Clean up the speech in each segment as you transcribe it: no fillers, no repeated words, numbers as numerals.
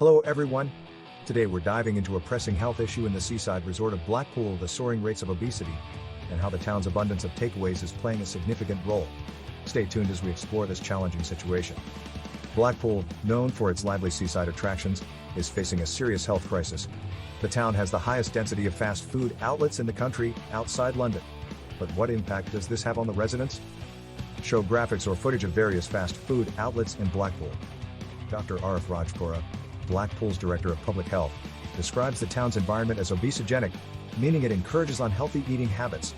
Hello everyone. Today we're diving into a pressing health issue in the seaside resort of Blackpool, the soaring rates of obesity, and how the town's abundance of takeaways is playing a significant role. Stay tuned as we explore this challenging situation. Blackpool, known for its lively seaside attractions, is facing a serious health crisis. The town has the highest density of fast food outlets in the country, outside London. But what impact does this have on the residents? Show graphics or footage of various fast food outlets in Blackpool. Dr. Arif Rajpura, Blackpool's Director of Public Health, describes the town's environment as obesogenic, meaning it encourages unhealthy eating habits.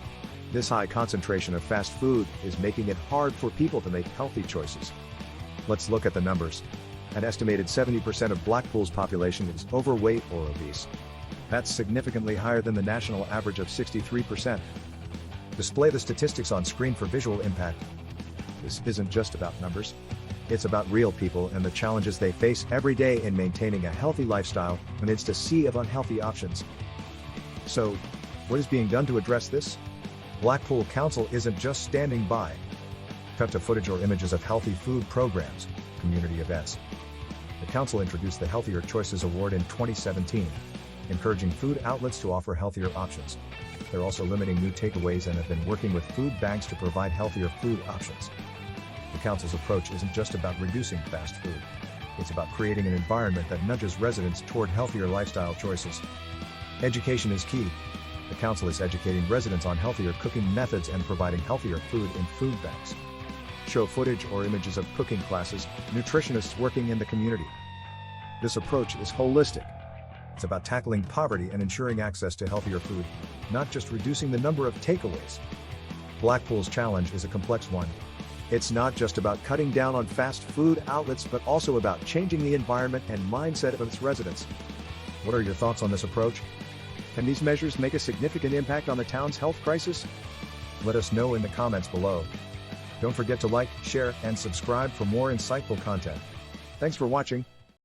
This high concentration of fast food is making it hard for people to make healthy choices. Let's look at the numbers. An estimated 70% of Blackpool's population is overweight or obese. That's significantly higher than the national average of 63%. Display the statistics on screen for visual impact. This isn't just about numbers. It's about real people and the challenges they face every day in maintaining a healthy lifestyle amidst a sea of unhealthy options. So, what is being done to address this? Blackpool Council isn't just standing by. Cut to footage or images of healthy food programs, community events. The council introduced the Healthier Choices Award in 2017, encouraging food outlets to offer healthier options. They're also limiting new takeaways and have been working with food banks to provide healthier food options. The council's approach isn't just about reducing fast food. It's about creating an environment that nudges residents toward healthier lifestyle choices. Education is key. The council is educating residents on healthier cooking methods and providing healthier food in food banks. Show footage or images of cooking classes, nutritionists working in the community. This approach is holistic. It's about tackling poverty and ensuring access to healthier food, not just reducing the number of takeaways. Blackpool's challenge is a complex one. It's not just about cutting down on fast food outlets but also about changing the environment and mindset of its residents. What are your thoughts on this approach? Can these measures make a significant impact on the town's health crisis? Let us know in the comments below. Don't forget to like, share, and subscribe for more insightful content. Thanks for watching.